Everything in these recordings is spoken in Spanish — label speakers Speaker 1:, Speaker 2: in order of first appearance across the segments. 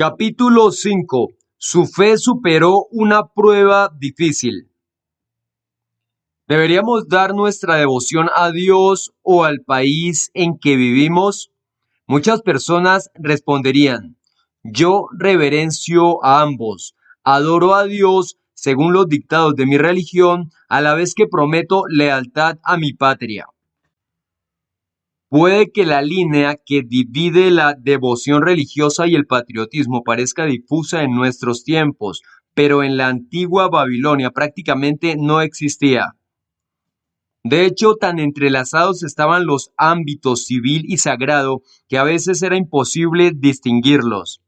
Speaker 1: Capítulo 5. Su fe superó una prueba difícil. ¿Deberíamos dar nuestra devoción a Dios o al país en que vivimos? Muchas personas responderían, yo reverencio a ambos, adoro a Dios según los dictados de mi religión, a la vez que prometo lealtad a mi patria. Puede que la línea que divide la devoción religiosa y el patriotismo parezca difusa en nuestros tiempos, pero en la antigua Babilonia prácticamente no existía. De hecho, tan entrelazados estaban los ámbitos civil y sagrado que a veces era imposible distinguirlos.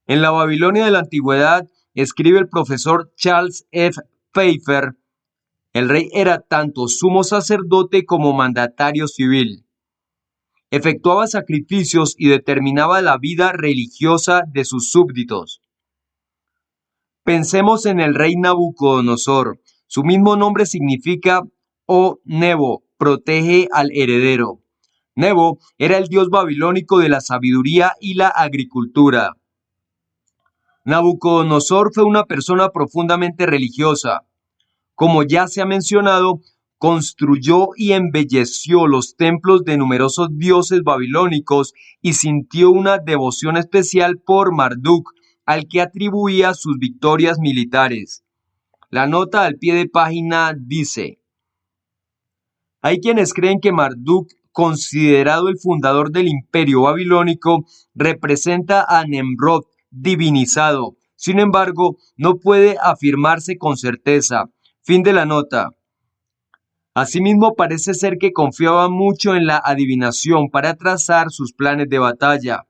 Speaker 1: En la Babilonia de la antigüedad, escribe el profesor Charles F. Pfeiffer, el rey era tanto sumo sacerdote como mandatario civil. Efectuaba sacrificios y determinaba la vida religiosa de sus súbditos. Pensemos en el rey Nabucodonosor. Su mismo nombre significa Nebo, protege al heredero. Nebo era el dios babilónico de la sabiduría y la agricultura. Nabucodonosor fue una persona profundamente religiosa. Como ya se ha mencionado, construyó y embelleció los templos de numerosos dioses babilónicos y sintió una devoción especial por Marduk, al que atribuía sus victorias militares. La nota al pie de página dice: hay quienes creen que Marduk, considerado el fundador del imperio babilónico, representa a Nemrod divinizado. Sin embargo, no puede afirmarse con certeza. Fin de la nota. Asimismo, parece ser que confiaba mucho en la adivinación para trazar sus planes de batalla.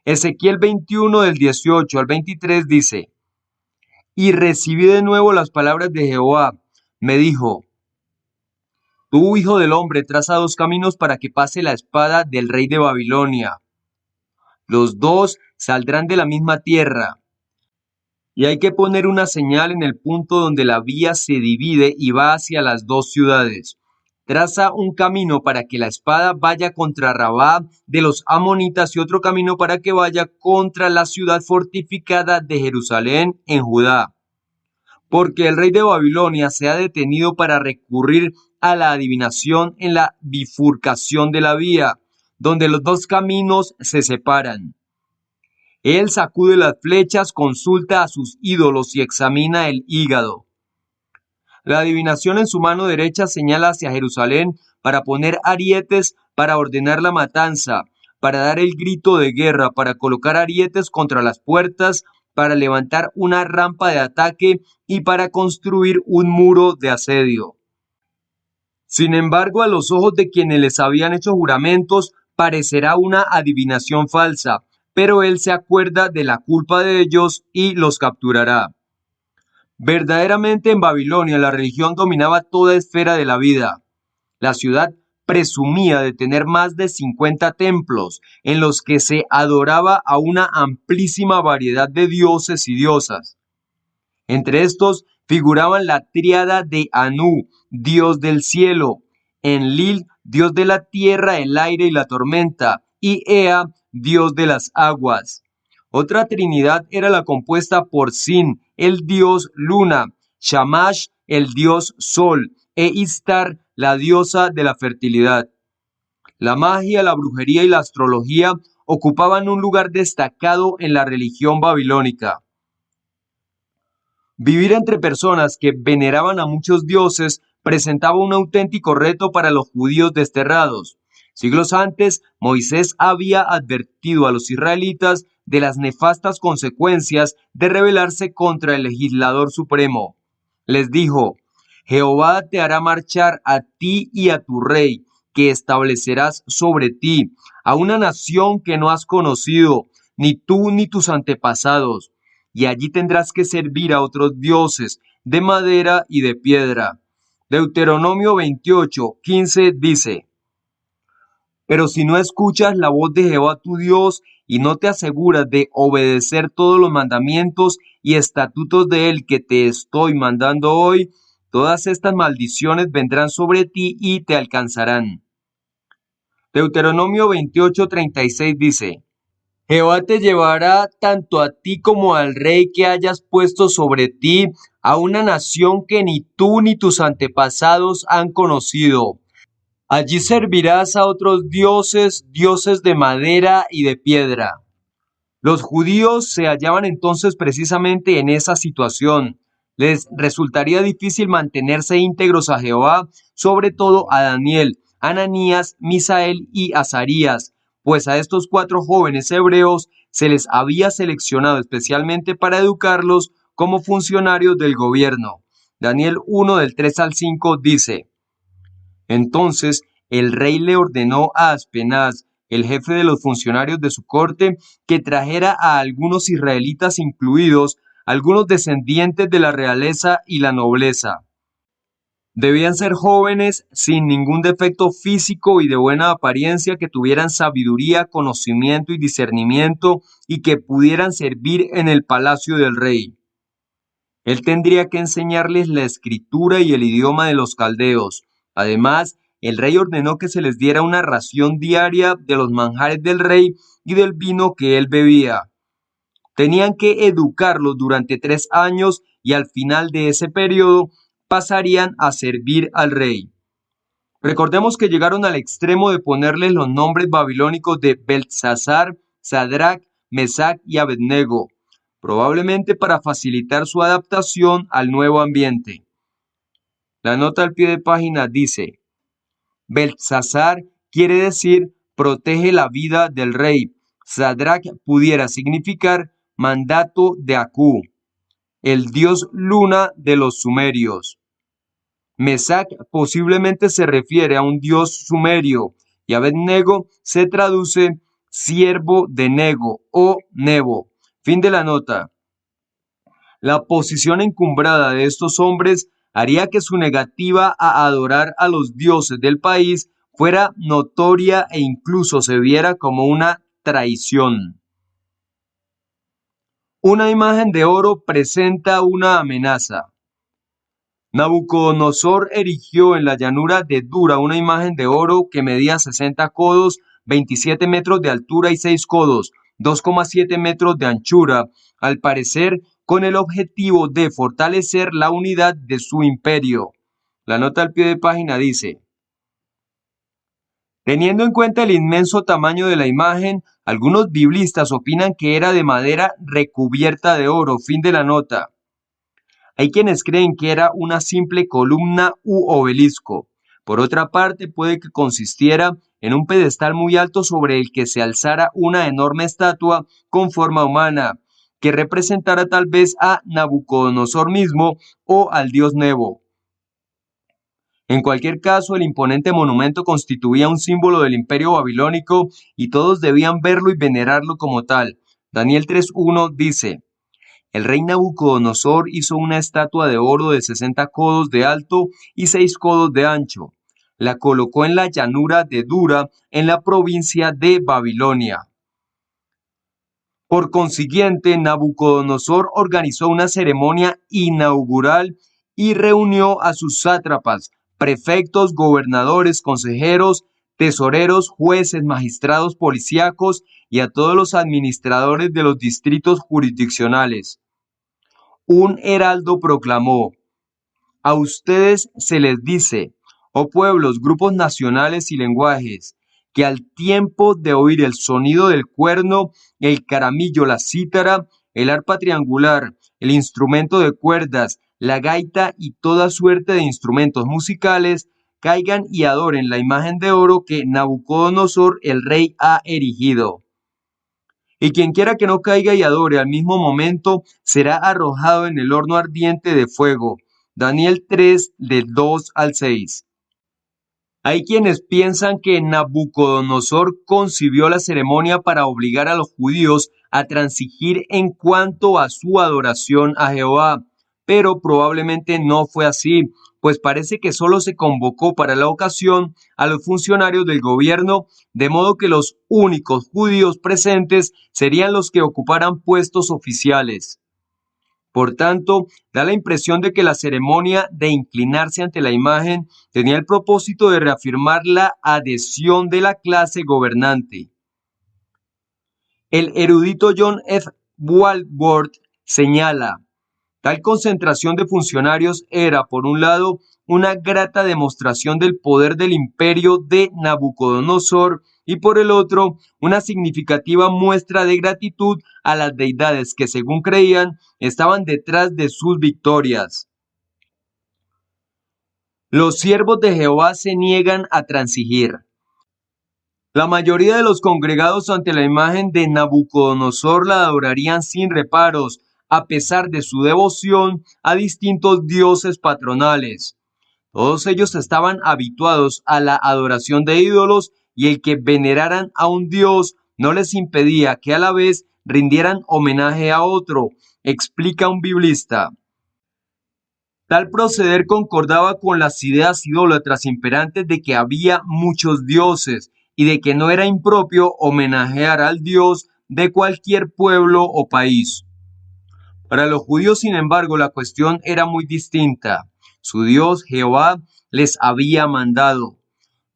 Speaker 1: Ezequiel 21 del 18 al 23 dice: y recibí de nuevo las palabras de Jehová. Me dijo: tú, hijo del hombre, traza dos caminos para que pase la espada del rey de Babilonia. Los dos saldrán de la misma tierra. Y hay que poner una señal en el punto donde la vía se divide y va hacia las dos ciudades. Traza un camino para que la espada vaya contra Rabá de los amonitas y otro camino para que vaya contra la ciudad fortificada de Jerusalén en Judá. Porque el rey de Babilonia se ha detenido para recurrir a la adivinación en la bifurcación de la vía, donde los dos caminos se separan. Él sacude las flechas, consulta a sus ídolos y examina el hígado. La adivinación en su mano derecha señala hacia Jerusalén para poner arietes, para ordenar la matanza, para dar el grito de guerra, para colocar arietes contra las puertas, para levantar una rampa de ataque y para construir un muro de asedio. Sin embargo, a los ojos de quienes les habían hecho juramentos, parecerá una adivinación falsa, pero él se acuerda de la culpa de ellos y los capturará. Verdaderamente en Babilonia la religión dominaba toda esfera de la vida. La ciudad presumía de tener más de 50 templos en los que se adoraba a una amplísima variedad de dioses y diosas. Entre estos figuraban la tríada de Anu, dios del cielo, Enlil, dios de la tierra, el aire y la tormenta, y Ea, dios de las aguas. Otra trinidad era la compuesta por Sin, el dios luna, Shamash, el dios sol, e Istar, la diosa de la fertilidad. La magia, la brujería y la astrología ocupaban un lugar destacado en la religión babilónica. Vivir entre personas que veneraban a muchos dioses presentaba un auténtico reto para los judíos desterrados. Siglos antes, Moisés había advertido a los israelitas de las nefastas consecuencias de rebelarse contra el legislador supremo. Les dijo: Jehová te hará marchar a ti y a tu rey, que establecerás sobre ti, a una nación que no has conocido, ni tú ni tus antepasados. Y allí tendrás que servir a otros dioses de madera y de piedra. Deuteronomio 28:15 dice: pero si no escuchas la voz de Jehová tu Dios y no te aseguras de obedecer todos los mandamientos y estatutos de él que te estoy mandando hoy, todas estas maldiciones vendrán sobre ti y te alcanzarán. Deuteronomio 28:36 dice: Jehová te llevará tanto a ti como al rey que hayas puesto sobre ti, a una nación que ni tú ni tus antepasados han conocido. Allí servirás a otros dioses, dioses de madera y de piedra. Los judíos se hallaban entonces precisamente en esa situación. Les resultaría difícil mantenerse íntegros a Jehová, sobre todo a Daniel, Ananías, Misael y Azarías, pues a estos 4 jóvenes hebreos se les había seleccionado especialmente para educarlos como funcionarios del gobierno. Daniel 1 del 3 al 5 dice: Entonces el rey le ordenó a Aspenaz, el jefe de los funcionarios de su corte, que trajera a algunos israelitas, incluidos algunos descendientes de la realeza y la nobleza. Debían ser jóvenes sin ningún defecto físico y de buena apariencia, que tuvieran sabiduría, conocimiento y discernimiento, y que pudieran servir en el palacio del rey. Él tendría que enseñarles la escritura y el idioma de los caldeos. Además, el rey ordenó que se les diera una ración diaria de los manjares del rey y del vino que él bebía. Tenían que educarlos durante 3 años y al final de ese periodo pasarían a servir al rey. Recordemos que llegaron al extremo de ponerles los nombres babilónicos de Beltsasar, Sadrach, Mesac y Abednego, probablemente para facilitar su adaptación al nuevo ambiente. La nota al pie de página dice: Beltsasar quiere decir protege la vida del rey. Sadrach pudiera significar mandato de Akú, el dios luna de los sumerios. Mesac posiblemente se refiere a un dios sumerio, y Abednego se traduce siervo de Nego o Nebo. Fin de la nota. La posición encumbrada de estos hombres haría que su negativa a adorar a los dioses del país fuera notoria e incluso se viera como una traición. Una imagen de oro presenta una amenaza. Nabucodonosor erigió en la llanura de Dura una imagen de oro que medía 60 codos, 27 metros de altura y 6 codos, 2,7 metros de anchura, al parecer con el objetivo de fortalecer la unidad de su imperio. La nota al pie de página dice: Teniendo en cuenta el inmenso tamaño de la imagen, algunos biblistas opinan que era de madera recubierta de oro. Fin de la nota. Hay quienes creen que era una simple columna u obelisco. Por otra parte, puede que consistiera en un pedestal muy alto sobre el que se alzara una enorme estatua con forma humana, que representara tal vez a Nabucodonosor mismo o al dios Nebo. En cualquier caso, el imponente monumento constituía un símbolo del imperio babilónico y todos debían verlo y venerarlo como tal. Daniel 3:1 dice: El rey Nabucodonosor hizo una estatua de oro de 60 codos de alto y 6 codos de ancho. La colocó en la llanura de Dura, en la provincia de Babilonia. Por consiguiente, Nabucodonosor organizó una ceremonia inaugural y reunió a sus sátrapas, prefectos, gobernadores, consejeros, tesoreros, jueces, magistrados policíacos y a todos los administradores de los distritos jurisdiccionales. Un heraldo proclamó: A ustedes se les dice, oh pueblos, grupos nacionales y lenguajes, que al tiempo de oír el sonido del cuerno, el caramillo, la cítara, el arpa triangular, el instrumento de cuerdas, la gaita y toda suerte de instrumentos musicales, caigan y adoren la imagen de oro que Nabucodonosor el rey ha erigido. Y quien quiera que no caiga y adore al mismo momento será arrojado en el horno ardiente de fuego. Daniel 3, del 2 al 6. Hay quienes piensan que Nabucodonosor concibió la ceremonia para obligar a los judíos a transigir en cuanto a su adoración a Jehová, pero probablemente no fue así, pues parece que solo se convocó para la ocasión a los funcionarios del gobierno, de modo que los únicos judíos presentes serían los que ocuparan puestos oficiales. Por tanto, da la impresión de que la ceremonia de inclinarse ante la imagen tenía el propósito de reafirmar la adhesión de la clase gobernante. El erudito John F. Walworth señala: tal concentración de funcionarios era, por un lado, una grata demostración del poder del imperio de Nabucodonosor y por el otro, una significativa muestra de gratitud a las deidades que, según creían, estaban detrás de sus victorias. Los siervos de Jehová se niegan a transigir. La mayoría de los congregados ante la imagen de Nabucodonosor la adorarían sin reparos, a pesar de su devoción a distintos dioses patronales. Todos ellos estaban habituados a la adoración de ídolos y el que veneraran a un dios no les impedía que a la vez rindieran homenaje a otro, explica un biblista. Tal proceder concordaba con las ideas idólatras imperantes de que había muchos dioses y de que no era impropio homenajear al dios de cualquier pueblo o país. Para los judíos, sin embargo, la cuestión era muy distinta. Su Dios, Jehová, les había mandado: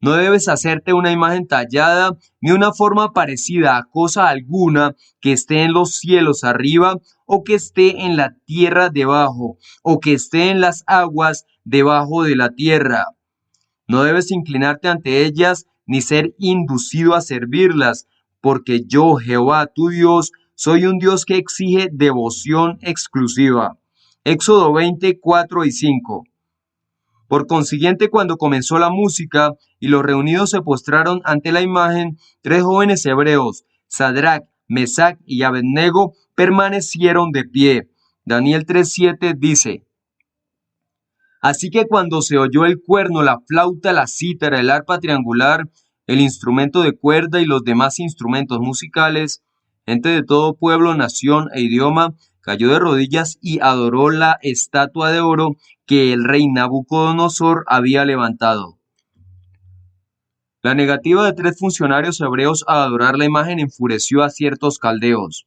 Speaker 1: no debes hacerte una imagen tallada ni una forma parecida a cosa alguna que esté en los cielos arriba, o que esté en la tierra debajo, o que esté en las aguas debajo de la tierra. No debes inclinarte ante ellas ni ser inducido a servirlas, porque yo, Jehová, tu Dios, soy un Dios que exige devoción exclusiva. Éxodo 20, 4 y 5. Por consiguiente, cuando comenzó la música y los reunidos se postraron ante la imagen, 3 jóvenes hebreos, Sadrac, Mesac y Abednego, permanecieron de pie. Daniel 3:7 dice: así que cuando se oyó el cuerno, la flauta, la cítara, el arpa triangular, el instrumento de cuerda y los demás instrumentos musicales, gente de todo pueblo, nación e idioma cayó de rodillas y adoró la estatua de oro que el rey Nabucodonosor había levantado. La negativa de 3 funcionarios hebreos a adorar la imagen enfureció a ciertos caldeos.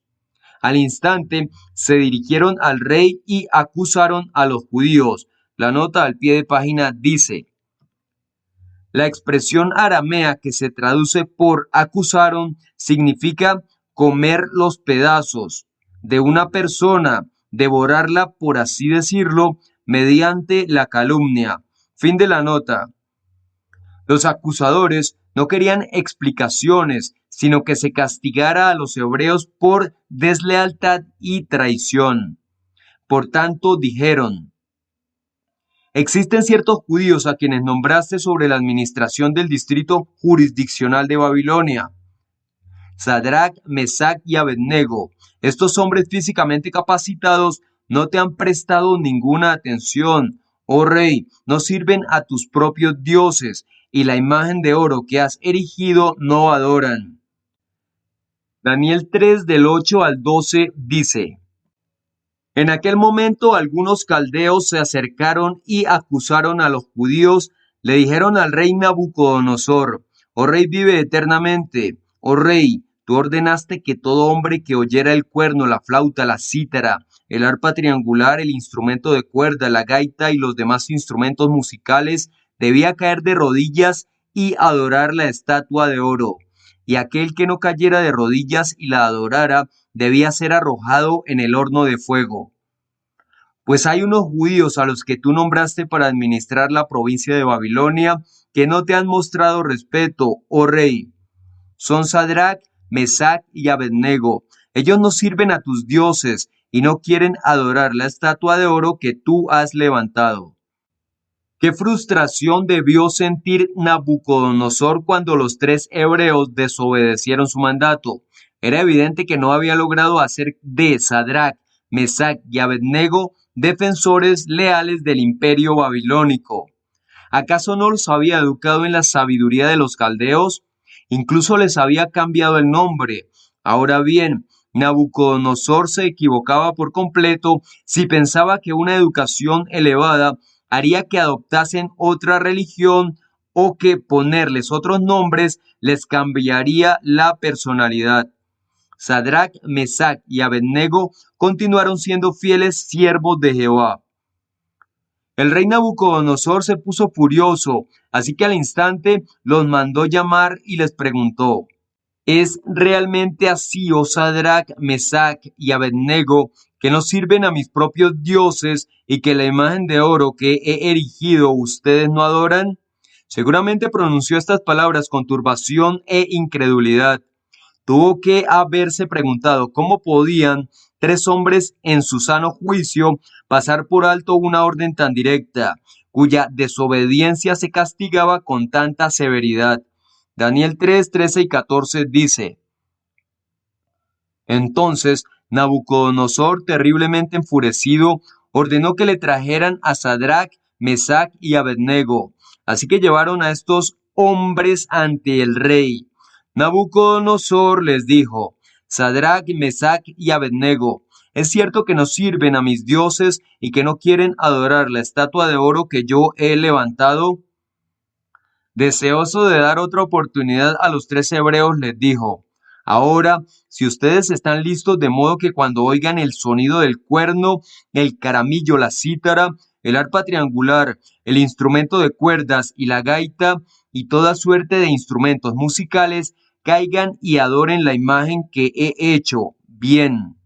Speaker 1: Al instante se dirigieron al rey y acusaron a los judíos. La nota al pie de página dice: la expresión aramea que se traduce por acusaron significa comer los pedazos de una persona, devorarla, por así decirlo, mediante la calumnia. Fin de la nota. Los acusadores no querían explicaciones, sino que se castigara a los hebreos por deslealtad y traición. Por tanto, dijeron: existen ciertos judíos a quienes nombraste sobre la administración del distrito jurisdiccional de Babilonia: Sadrac, Mesac y Abednego. Estos hombres físicamente capacitados no te han prestado ninguna atención, oh rey, no sirven a tus propios dioses, y la imagen de oro que has erigido no adoran. Daniel 3 del 8 al 12 dice: en aquel momento algunos caldeos se acercaron y acusaron a los judíos, le dijeron al rey Nabucodonosor: oh rey, vive eternamente. Oh rey, tú ordenaste que todo hombre que oyera el cuerno, la flauta, la cítara, el arpa triangular, el instrumento de cuerda, la gaita y los demás instrumentos musicales debía caer de rodillas y adorar la estatua de oro. Y aquel que no cayera de rodillas y la adorara debía ser arrojado en el horno de fuego. Pues hay unos judíos a los que tú nombraste para administrar la provincia de Babilonia que no te han mostrado respeto, oh rey. Son Sadrac, Mesac y Abednego. Ellos no sirven a tus dioses y no quieren adorar la estatua de oro que tú has levantado. Qué frustración debió sentir Nabucodonosor cuando los 3 hebreos desobedecieron su mandato. Era evidente que no había logrado hacer de Sadrac, Mesac y Abednego defensores leales del imperio babilónico. ¿Acaso no los había educado en la sabiduría de los caldeos? Incluso les había cambiado el nombre. Ahora bien, Nabucodonosor se equivocaba por completo si pensaba que una educación elevada haría que adoptasen otra religión o que ponerles otros nombres les cambiaría la personalidad. Sadrac, Mesac y Abednego continuaron siendo fieles siervos de Jehová. El rey Nabucodonosor se puso furioso, así que al instante los mandó llamar y les preguntó: ¿Es realmente así, oh Sadrach, Mesach y Abednego, que no sirven a mis propios dioses y que la imagen de oro que he erigido ustedes no adoran? Seguramente pronunció estas palabras con turbación e incredulidad. Tuvo que haberse preguntado cómo podían tres hombres en su sano juicio pasar por alto una orden tan directa, cuya desobediencia se castigaba con tanta severidad. Daniel 3, 13 y 14 dice: Entonces Nabucodonosor, terriblemente enfurecido, ordenó que le trajeran a Sadrach, Mesach y Abednego. Así que llevaron a estos hombres ante el rey. Nabucodonosor les dijo: Sadrach, Mesach y Abednego, es cierto que no sirven a mis dioses y que no quieren adorar la estatua de oro que yo he levantado. Deseoso de dar otra oportunidad a los tres hebreos, les dijo: Ahora, si ustedes están listos de modo que cuando oigan el sonido del cuerno, el caramillo, la cítara, el arpa triangular, el instrumento de cuerdas y la gaita y toda suerte de instrumentos musicales, caigan y adoren la imagen que he hecho, bien.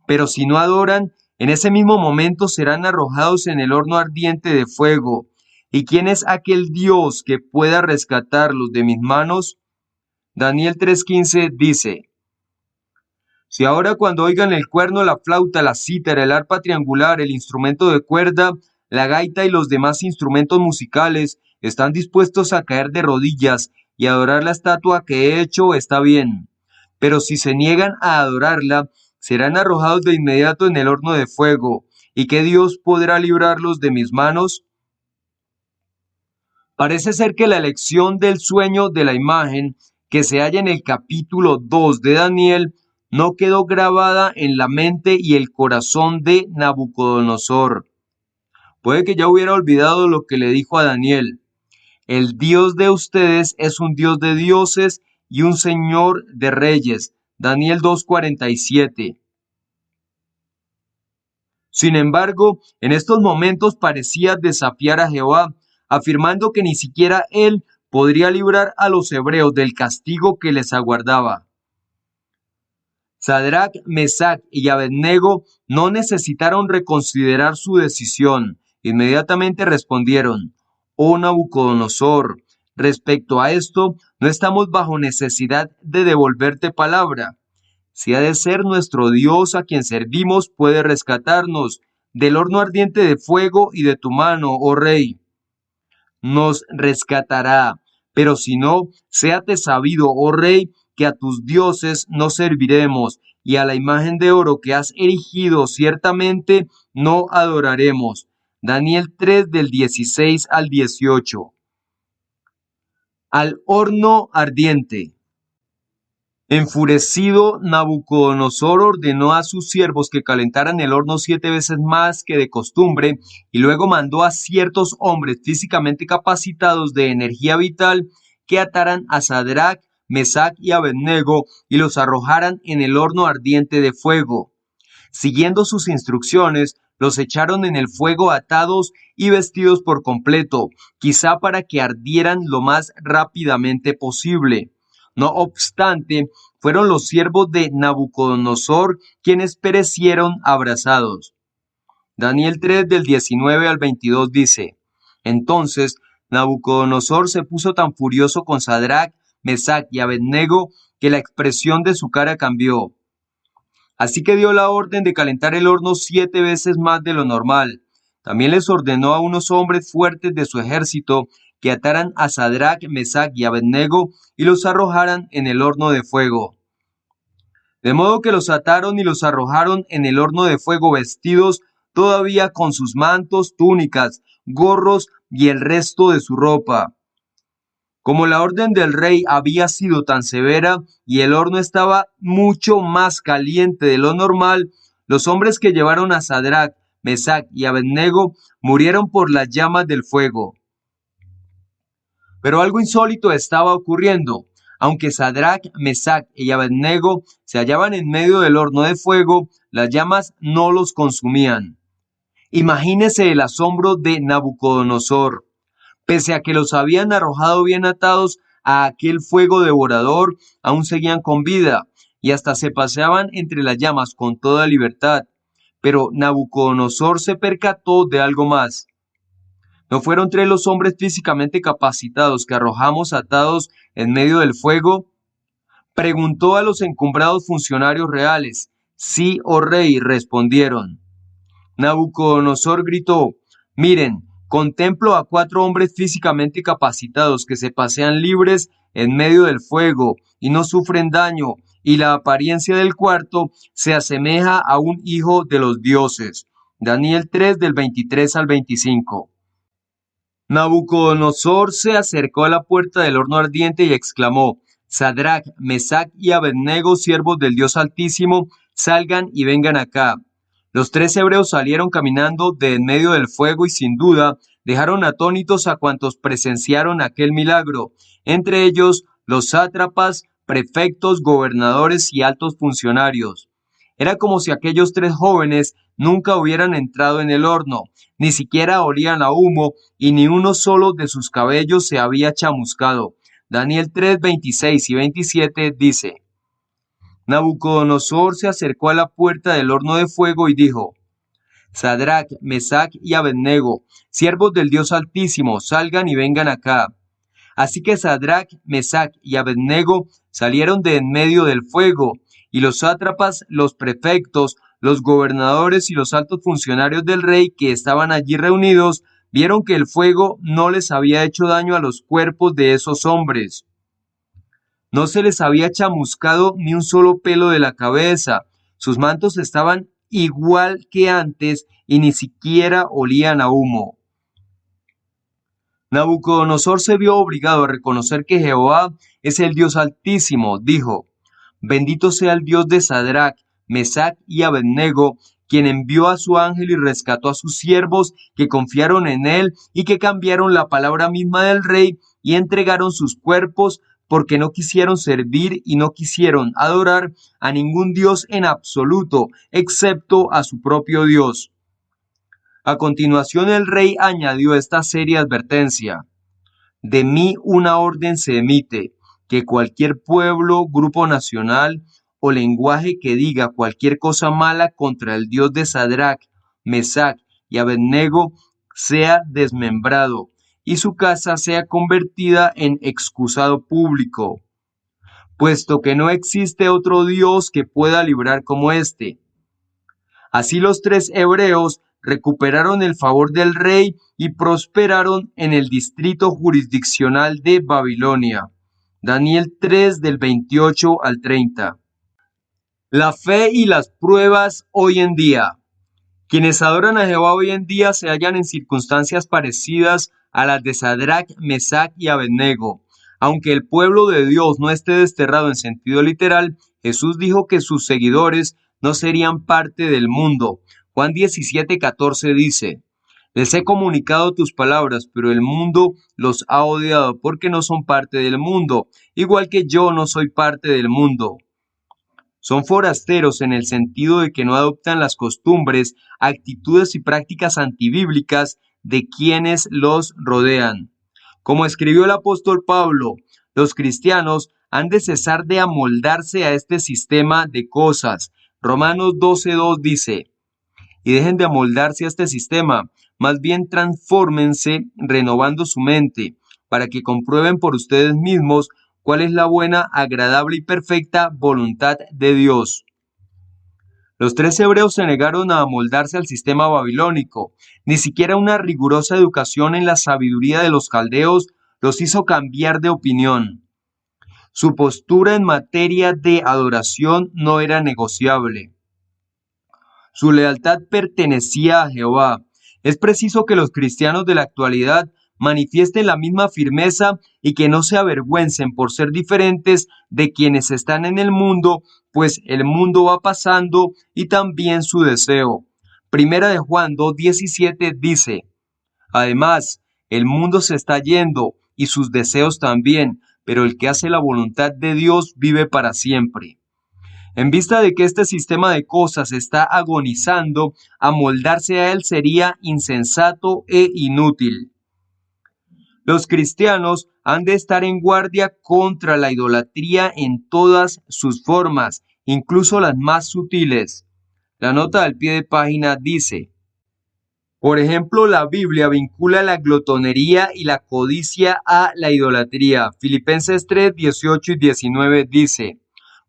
Speaker 1: Pero si no adoran, en ese mismo momento serán arrojados en el horno ardiente de fuego. ¿Y quién es aquel Dios que pueda rescatarlos de mis manos? Daniel 3:15 dice: Si ahora cuando oigan el cuerno, la flauta, la cítara, el arpa triangular, el instrumento de cuerda, la gaita y los demás instrumentos musicales están dispuestos a caer de rodillas y adorar la estatua que he hecho, está bien. Pero si se niegan a adorarla, serán arrojados de inmediato en el horno de fuego. ¿Y qué Dios podrá librarlos de mis manos? Parece ser que la elección del sueño de la imagen que se halla en el capítulo 2 de Daniel no quedó grabada en la mente y el corazón de Nabucodonosor. Puede que ya hubiera olvidado lo que le dijo a Daniel: el Dios de ustedes es un Dios de dioses y un Señor de reyes. Daniel 2:47. Sin embargo, en estos momentos parecía desafiar a Jehová, afirmando que ni siquiera él podría librar a los hebreos del castigo que les aguardaba. Sadrach, Mesach y Abednego no necesitaron reconsiderar su decisión. Inmediatamente respondieron: Oh Nabucodonosor, respecto a esto, no estamos bajo necesidad de devolverte palabra. Si ha de ser nuestro Dios a quien servimos, puede rescatarnos del horno ardiente de fuego y de tu mano, oh rey. Nos rescatará, pero si no, séate sabido, oh rey, que a tus dioses no serviremos, y a la imagen de oro que has erigido ciertamente no adoraremos. Daniel 3 del 16 al 18. Al horno ardiente. Enfurecido, Nabucodonosor ordenó a sus siervos que calentaran el horno 7 veces más que de costumbre, y luego mandó a ciertos hombres físicamente capacitados de energía vital que ataran a Sadrach, Mesach y Abednego y los arrojaran en el horno ardiente de fuego. Siguiendo sus instrucciones, los echaron en el fuego atados y vestidos por completo, quizá para que ardieran lo más rápidamente posible. No obstante, fueron los siervos de Nabucodonosor quienes perecieron abrasados. Daniel 3 del 19 al 22 dice: Entonces Nabucodonosor se puso tan furioso con Sadrach, Mesach y Abednego que la expresión de su cara cambió. Así que dio la orden de calentar el horno 7 veces más de lo normal. También les ordenó a unos hombres fuertes de su ejército que ataran a Sadrach, Mesach y Abednego y los arrojaran en el horno de fuego. De modo que los ataron y los arrojaron en el horno de fuego vestidos todavía con sus mantos, túnicas, gorros y el resto de su ropa. Como la orden del rey había sido tan severa y el horno estaba mucho más caliente de lo normal, los hombres que llevaron a Sadrach, Mesach y Abednego murieron por las llamas del fuego. Pero algo insólito estaba ocurriendo. Aunque Sadrach, Mesach y Abednego se hallaban en medio del horno de fuego, las llamas no los consumían. Imagínese el asombro de Nabucodonosor. Pese a que los habían arrojado bien atados, a aquel fuego devorador, aún seguían con vida y hasta se paseaban entre las llamas con toda libertad. Pero Nabucodonosor se percató de algo más. ¿No fueron tres los hombres físicamente capacitados que arrojamos atados en medio del fuego? Preguntó a los encumbrados funcionarios reales. Sí, oh rey, respondieron. Nabucodonosor gritó: miren, contemplo a cuatro hombres físicamente capacitados que se pasean libres en medio del fuego y no sufren daño, y la apariencia del cuarto se asemeja a un hijo de los dioses. Daniel 3 del 23 al 25. Nabucodonosor se acercó a la puerta del horno ardiente y exclamó: Sadrach, Mesach y Abednego, siervos del Dios Altísimo, salgan y vengan acá. Los tres hebreos salieron caminando de en medio del fuego y sin duda dejaron atónitos a cuantos presenciaron aquel milagro, entre ellos los sátrapas, prefectos, gobernadores y altos funcionarios. Era como si aquellos tres jóvenes nunca hubieran entrado en el horno, ni siquiera olían a humo y ni uno solo de sus cabellos se había chamuscado. Daniel 3, 26 y 27 dice: Nabucodonosor se acercó a la puerta del horno de fuego y dijo: Sadrach, Mesach y Abednego, siervos del Dios Altísimo, salgan y vengan acá. Así que Sadrach, Mesach y Abednego salieron de en medio del fuego, y los sátrapas, los prefectos, los gobernadores y los altos funcionarios del rey que estaban allí reunidos vieron que el fuego no les había hecho daño a los cuerpos de esos hombres. No se les había chamuscado ni un solo pelo de la cabeza. Sus mantos estaban igual que antes y ni siquiera olían a humo. Nabucodonosor se vio obligado a reconocer que Jehová es el Dios Altísimo. Dijo: Bendito sea el Dios de Sadrach, Mesach y Abednego, quien envió a su ángel y rescató a sus siervos que confiaron en él y que cambiaron la palabra misma del rey y entregaron sus cuerpos porque no quisieron servir y no quisieron adorar a ningún Dios en absoluto, excepto a su propio Dios. A continuación el rey añadió esta seria advertencia: de mí una orden se emite, que cualquier pueblo, grupo nacional o lenguaje que diga cualquier cosa mala contra el Dios de Sadrach, Mesach y Abednego sea desmembrado y su casa sea convertida en excusado público, puesto que no existe otro Dios que pueda librar como éste. Así los tres hebreos recuperaron el favor del rey y prosperaron en el distrito jurisdiccional de Babilonia. Daniel 3 del 28 al 30. La fe y las pruebas hoy en día. Quienes adoran a Jehová hoy en día se hallan en circunstancias parecidas a las de Sadrach, Mesach y Abednego. Aunque el pueblo de Dios no esté desterrado en sentido literal, Jesús dijo que sus seguidores no serían parte del mundo. Juan 17:14 dice: Les he comunicado tus palabras, pero el mundo los ha odiado porque no son parte del mundo, igual que yo no soy parte del mundo. Son forasteros en el sentido de que no adoptan las costumbres, actitudes y prácticas antibíblicas de quienes los rodean. Como escribió el apóstol Pablo, los cristianos han de cesar de amoldarse a este sistema de cosas. Romanos 12:2 dice: y dejen de amoldarse a este sistema, más bien transfórmense renovando su mente, para que comprueben por ustedes mismos cuál es la buena, agradable y perfecta voluntad de Dios. Los tres hebreos se negaron a amoldarse al sistema babilónico. Ni siquiera una rigurosa educación en la sabiduría de los caldeos los hizo cambiar de opinión. Su postura en materia de adoración no era negociable. Su lealtad pertenecía a Jehová. Es preciso que los cristianos de la actualidad manifiesten la misma firmeza y que no se avergüencen por ser diferentes de quienes están en el mundo, pues el mundo va pasando y también su deseo. Primera de Juan 2:17 dice: Además, el mundo se está yendo y sus deseos también, pero el que hace la voluntad de Dios vive para siempre. En vista de que este sistema de cosas está agonizando, amoldarse a él sería insensato e inútil. Los cristianos han de estar en guardia contra la idolatría en todas sus formas, incluso las más sutiles. La nota al pie de página dice: por ejemplo, la Biblia vincula la glotonería y la codicia a la idolatría. Filipenses 3, 18 y 19 dice: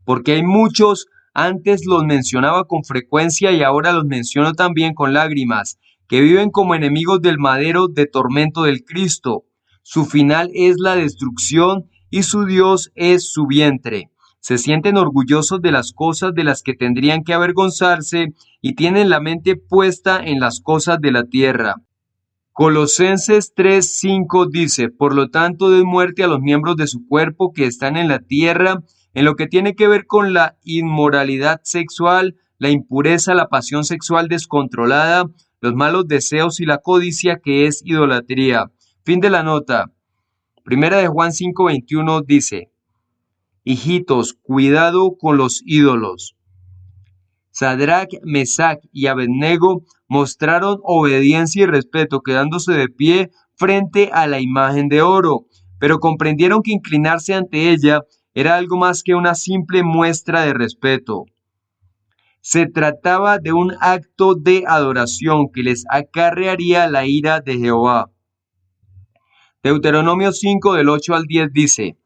Speaker 1: porque hay muchos, antes los mencionaba con frecuencia y ahora los menciono también con lágrimas, que viven como enemigos del madero de tormento del Cristo. Su final es la destrucción y su Dios es su vientre. Se sienten orgullosos de las cosas de las que tendrían que avergonzarse y tienen la mente puesta en las cosas de la tierra. Colosenses 3:5 dice: por lo tanto, den muerte a los miembros de su cuerpo que están en la tierra, en lo que tiene que ver con la inmoralidad sexual, la impureza, la pasión sexual descontrolada, los malos deseos y la codicia, que es idolatría. Fin de la nota. Primera de Juan 5:21 dice: hijitos, cuidado con los ídolos. Sadrach, Mesach y Abednego mostraron obediencia y respeto, quedándose de pie frente a la imagen de oro, pero comprendieron que inclinarse ante ella era algo más que una simple muestra de respeto. Se trataba de un acto de adoración que les acarrearía la ira de Jehová. Deuteronomio 5 del 8 al 10 dice: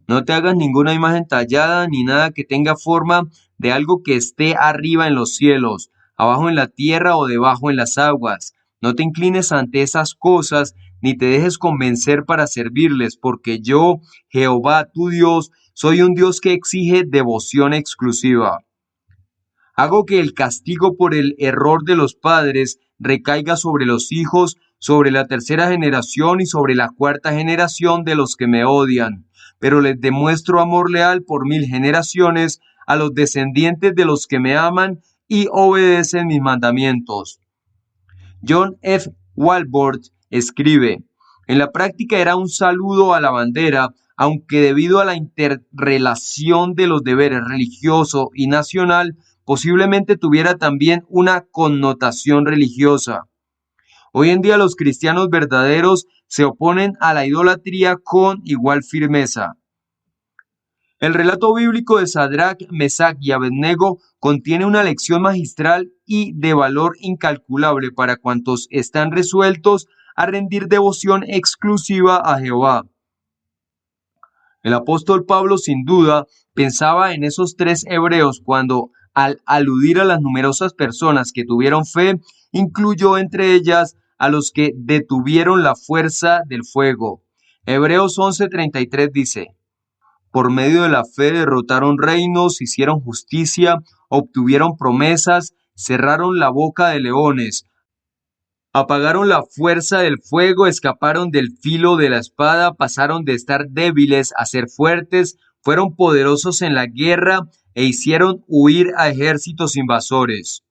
Speaker 1: no te hagas ninguna imagen tallada ni nada que tenga forma de algo que esté arriba en los cielos, abajo en la tierra o debajo en las aguas. No te inclines ante esas cosas, ni te dejes convencer para servirles, porque yo, Jehová tu Dios, soy un Dios que exige devoción exclusiva. Hago que el castigo por el error de los padres recaiga sobre los hijos, sobre la tercera generación y sobre la cuarta generación de los que me odian. Pero les demuestro amor leal por 1000 generaciones a los descendientes de los que me aman y obedecen mis mandamientos. John F. Walworth escribe: en la práctica era un saludo a la bandera, aunque debido a la interrelación de los deberes religioso y nacional, posiblemente tuviera también una connotación religiosa. Hoy en día los cristianos verdaderos se oponen a la idolatría con igual firmeza. El relato bíblico de Sadrach, Mesach y Abednego contiene una lección magistral y de valor incalculable para cuantos están resueltos a rendir devoción exclusiva a Jehová. El apóstol Pablo sin duda pensaba en esos 3 hebreos cuando, al aludir a las numerosas personas que tuvieron fe, incluyó entre ellas a los que detuvieron la fuerza del fuego. Hebreos 11:33 dice: por medio de la fe derrotaron reinos, hicieron justicia, obtuvieron promesas, cerraron la boca de leones, apagaron la fuerza del fuego, escaparon del filo de la espada, pasaron de estar débiles a ser fuertes, fueron poderosos en la guerra e hicieron huir a ejércitos invasores.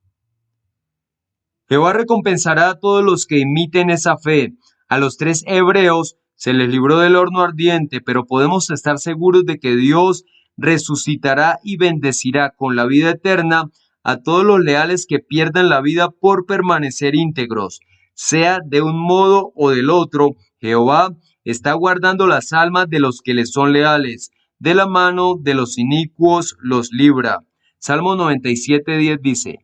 Speaker 1: Jehová recompensará a todos los que imiten esa fe. A los 3 hebreos se les libró del horno ardiente, pero podemos estar seguros de que Dios resucitará y bendecirá con la vida eterna a todos los leales que pierdan la vida por permanecer íntegros. Sea de un modo o del otro, Jehová está guardando las almas de los que le son leales. De la mano de los inicuos los libra. Salmo 97:10 dice: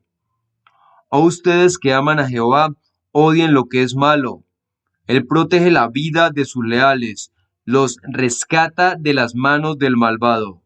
Speaker 1: oh ustedes que aman a Jehová, odien lo que es malo. Él protege la vida de sus leales, los rescata de las manos del malvado.